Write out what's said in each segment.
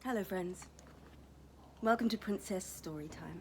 Hello friends, welcome to Princess Storytime.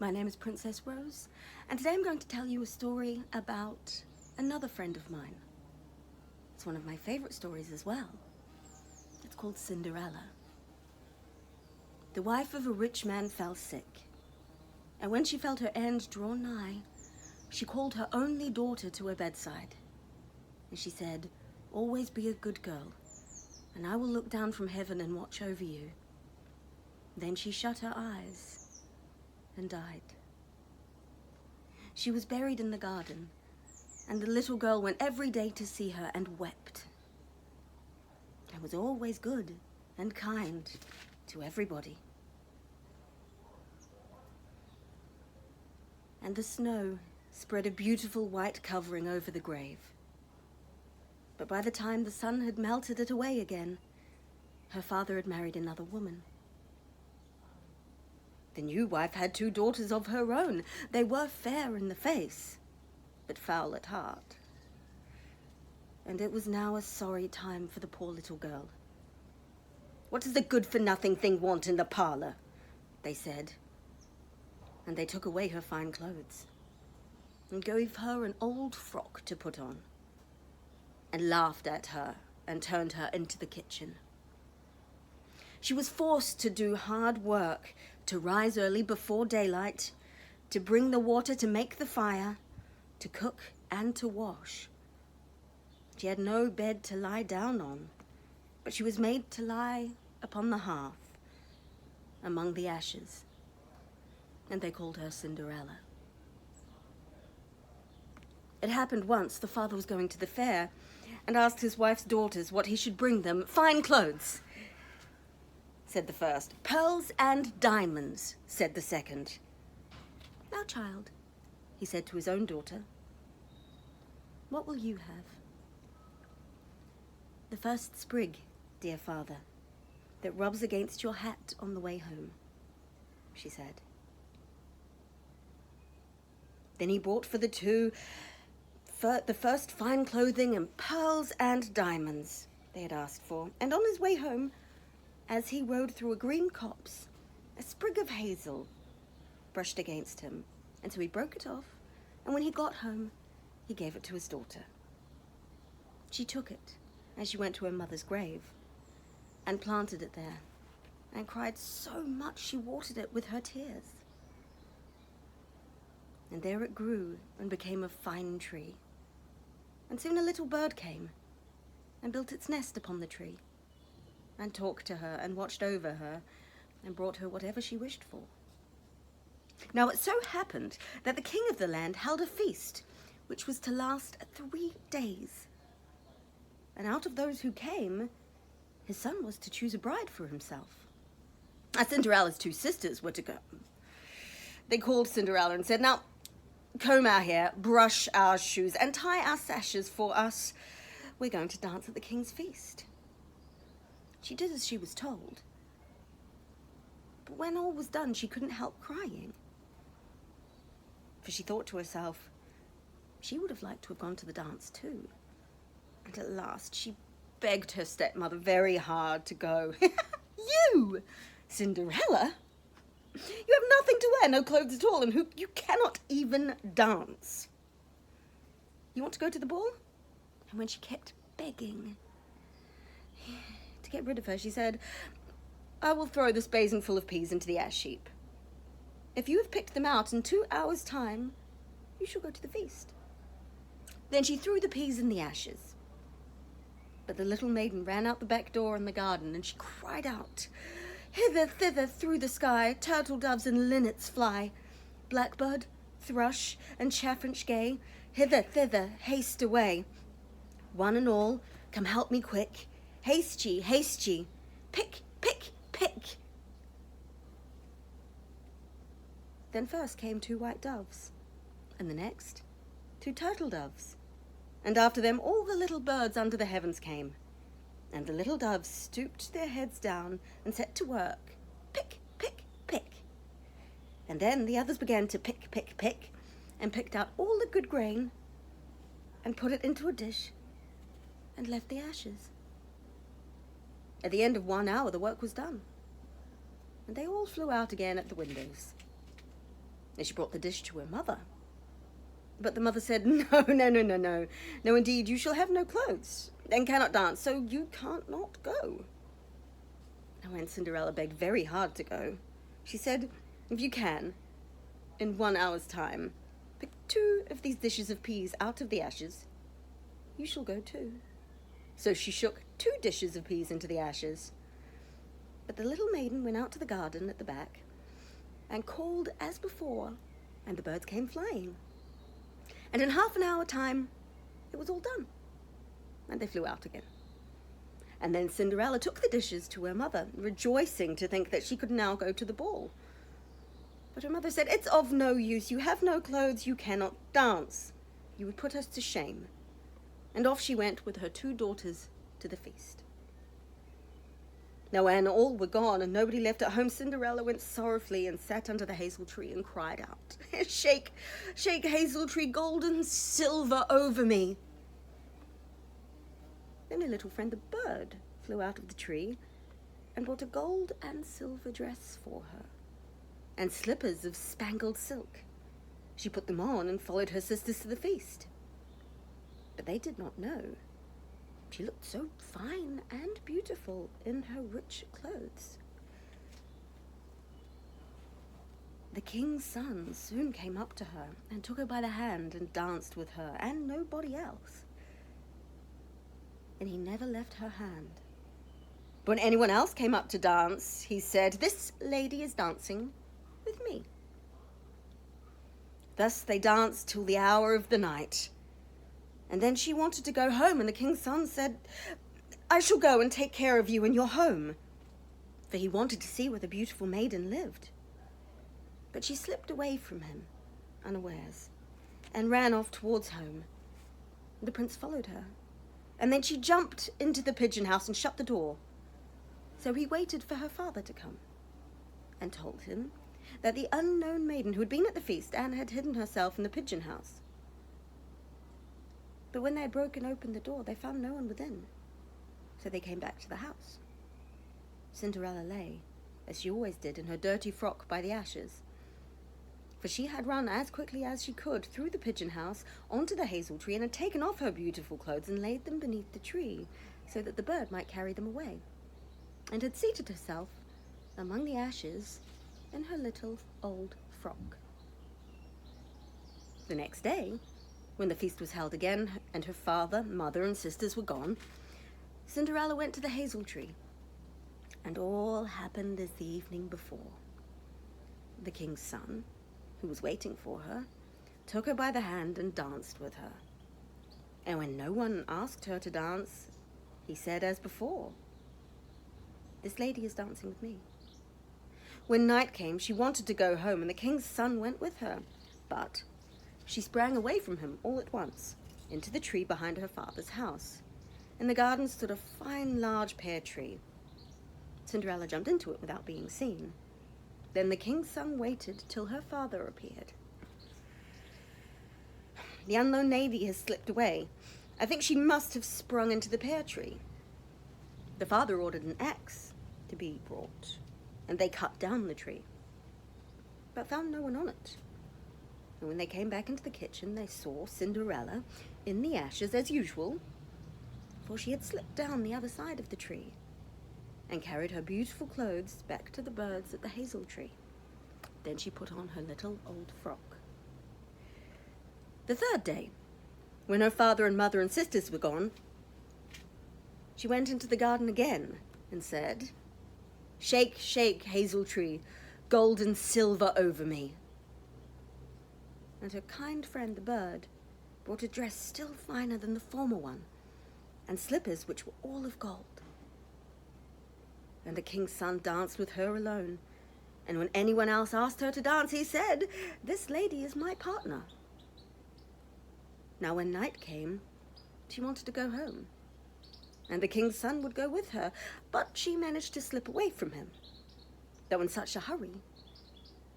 My name is Princess Rose, and today I'm going to tell you a story about another friend of mine. It's one of my favorite stories as well. It's called Cinderella. The wife of a rich man fell sick, and when she felt her end draw nigh, she called her only daughter to her bedside, and she said, "Always be a good girl, and I will look down from heaven and watch over you." Then she shut her eyes and died. She was buried in the garden, and the little girl went every day to see her and wept, and was always good and kind to everybody. And the snow spread a beautiful white covering over the grave. But by the time the sun had melted it away again, her father had married another woman. The new wife had 2 daughters of her own. They were fair in the face, but foul at heart. And it was now a sorry time for the poor little girl. "What does the good-for-nothing thing want in the parlor?" they said. And they took away her fine clothes and gave her an old frock to put on, and laughed at her and turned her into the kitchen. She was forced to do hard work, to rise early before daylight, to bring the water to make the fire, to cook and to wash. She had no bed to lie down on, but she was made to lie upon the hearth, among the ashes, and they called her Cinderella. It happened once the father was going to the fair and asked his wife's daughters what he should bring them. "Fine clothes," said the first. "Pearls and diamonds," said the second. "Now, child," he said to his own daughter, "what will you have?" "The first sprig, dear father, that rubs against your hat on the way home," she said. Then he bought for the 2 the first fine clothing and pearls and diamonds they had asked for, and on his way home, as he rode through a green copse, a sprig of hazel brushed against him, and so he broke it off, and when he got home, he gave it to his daughter. She took it as she went to her mother's grave and planted it there, and cried so much she watered it with her tears. And there it grew and became a fine tree. And soon a little bird came and built its nest upon the tree, and talked to her and watched over her and brought her whatever she wished for. Now it so happened that the king of the land held a feast which was to last 3 days. And out of those who came, his son was to choose a bride for himself. As Cinderella's 2 sisters were to go. They called Cinderella and said, "Now, comb our hair, brush our shoes, and tie our sashes for us. We're going to dance at the king's feast." She did as she was told. But when all was done, she couldn't help crying. For she thought to herself, she would have liked to have gone to the dance too. And at last she begged her stepmother very hard to go. "You, Cinderella? You have nothing to wear, no clothes at all, and you cannot even dance. You want to go to the ball?" And when she kept begging to get rid of her, she said, "I will throw this basin full of peas into the ash heap. If you have picked them out in 2 hours' time, you shall go to the feast." Then she threw the peas in the ashes. But the little maiden ran out the back door in the garden, and she cried out, "Hither, thither, through the sky, turtle doves and linnets fly. Blackbird, thrush, and chaffinch gay, hither, thither, haste away. One and all, come help me quick. Haste ye, haste ye. Pick, pick, pick." Then first came 2 white doves, and the next 2 turtle doves, and after them all the little birds under the heavens came. And the little doves stooped their heads down and set to work, pick, pick, pick. And then the others began to pick, pick, pick, and picked out all the good grain and put it into a dish and left the ashes. At the end of 1 hour, the work was done, and they all flew out again at the windows. And she brought the dish to her mother. But the mother said, "No, no, no, no, no. No, indeed, you shall have no clothes and cannot dance, so you can't not go." And when Cinderella begged very hard to go, she said, "If you can, in 1 hour's time, pick 2 of these dishes of peas out of the ashes, you shall go too." So she shook 2 dishes of peas into the ashes. But the little maiden went out to the garden at the back and called as before, and the birds came flying. And in half an hour time, it was all done, and they flew out again. And then Cinderella took the dishes to her mother, rejoicing to think that she could now go to the ball. But her mother said, "It's of no use. You have no clothes. You cannot dance. You would put us to shame." And off she went with her 2 daughters to the feast. Now when all were gone and nobody left at home, Cinderella went sorrowfully and sat under the hazel tree and cried out, "Shake, shake, hazel tree, gold and silver over me." Then her little friend the bird flew out of the tree and brought a gold and silver dress for her, and slippers of spangled silk. She put them on and followed her sisters to the feast. But they did not know she looked so fine and beautiful in her rich clothes. The king's son soon came up to her and took her by the hand and danced with her and nobody else. And he never left her hand. But when anyone else came up to dance, he said, "This lady is dancing with me." Thus they danced till the hour of the night. And then she wanted to go home, and the king's son said, "I shall go and take care of you in your home," for he wanted to see where the beautiful maiden lived. But she slipped away from him, unawares, and ran off towards home. The prince followed her, and then she jumped into the pigeon house and shut the door. So he waited for her father to come, and told him that the unknown maiden who had been at the feast and had hidden herself in the pigeon house. But when they had broken open the door, they found no one within. So they came back to the house. Cinderella lay, as she always did, in her dirty frock by the ashes. For she had run as quickly as she could through the pigeon house onto the hazel tree and had taken off her beautiful clothes and laid them beneath the tree so that the bird might carry them away, and had seated herself among the ashes in her little old frock. The next day, when the feast was held again, and her father, mother, and sisters were gone, Cinderella went to the hazel tree, and all happened as the evening before. The king's son, who was waiting for her, took her by the hand and danced with her. And when no one asked her to dance, he said as before, "This lady is dancing with me." When night came, she wanted to go home, and the king's son went with her, but she sprang away from him all at once into the tree behind her father's house. In the garden stood a fine large pear tree. Cinderella jumped into it without being seen. Then the king's son waited till her father appeared. "The unknown lady has slipped away. I think she must have sprung into the pear tree." The father ordered an axe to be brought, and they cut down the tree, but found no one on it. And when they came back into the kitchen, they saw Cinderella in the ashes as usual, for she had slipped down the other side of the tree and carried her beautiful clothes back to the birds at the hazel tree. Then she put on her little old frock. The third day, when her father and mother and sisters were gone, she went into the garden again and said, "Shake, shake, hazel tree, gold and silver over me." And her kind friend the bird brought a dress still finer than the former one, and slippers which were all of gold. And the king's son danced with her alone, and when anyone else asked her to dance, he said, "This lady is my partner." Now when night came, she wanted to go home, and the king's son would go with her, but she managed to slip away from him, though in such a hurry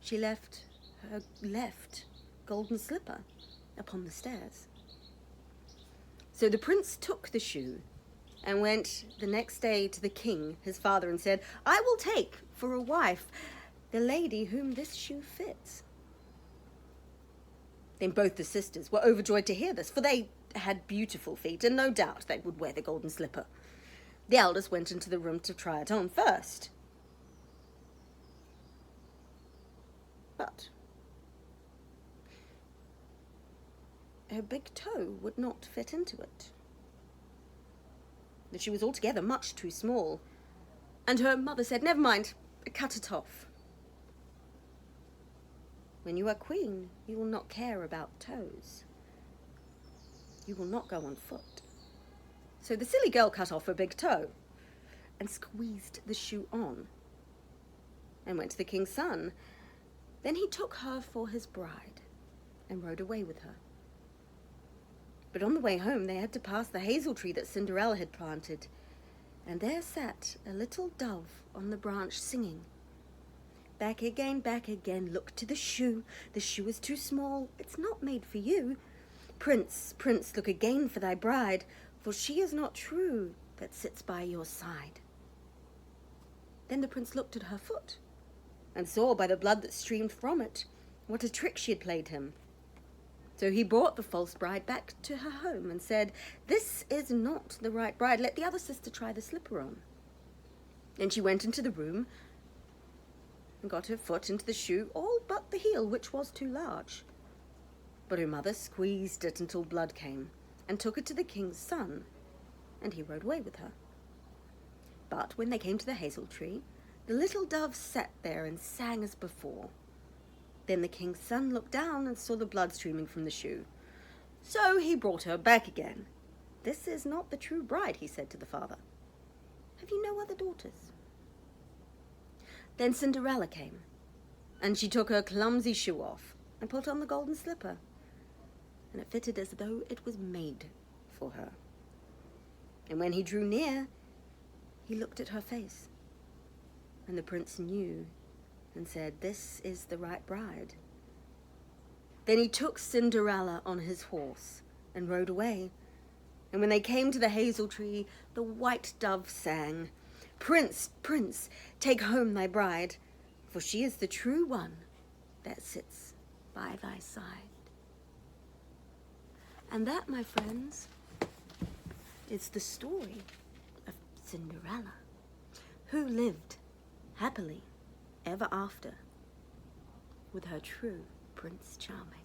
she left her golden slipper upon the stairs. So the prince took the shoe and went the next day to the king, his father, and said, "I will take for a wife the lady whom this shoe fits." Then both the sisters were overjoyed to hear this, for they had beautiful feet, and no doubt they would wear the golden slipper. The eldest went into the room to try it on first. But her big toe would not fit into it. The shoe was altogether much too small, and her mother said, "Never mind, cut it off. When you are queen, you will not care about toes. You will not go on foot." So the silly girl cut off her big toe and squeezed the shoe on and went to the king's son. Then he took her for his bride and rode away with her. But on the way home, they had to pass the hazel tree that Cinderella had planted, and there sat a little dove on the branch singing, back again, look to the shoe. The shoe is too small, it's not made for you. Prince, prince, look again for thy bride, for she is not true that sits by your side." Then the prince looked at her foot and saw by the blood that streamed from it what a trick she had played him. So he brought the false bride back to her home and said, "This is not the right bride. Let the other sister try the slipper on." Then she went into the room and got her foot into the shoe, all but the heel, which was too large. But her mother squeezed it until blood came and took it to the king's son, and he rode away with her. But when they came to the hazel tree, the little dove sat there and sang as before. Then the king's son looked down and saw the blood streaming from the shoe. So he brought her back again. "This is not the true bride," he said to the father. "Have you no other daughters?" Then Cinderella came, and she took her clumsy shoe off and put on the golden slipper, and it fitted as though it was made for her. And when he drew near, he looked at her face, and the prince knew and said, "This is the right bride." Then he took Cinderella on his horse and rode away. And when they came to the hazel tree, the white dove sang, "Prince, prince, take home thy bride, for she is the true one that sits by thy side." And that, my friends, is the story of Cinderella, who lived happily ever after with her true Prince Charming.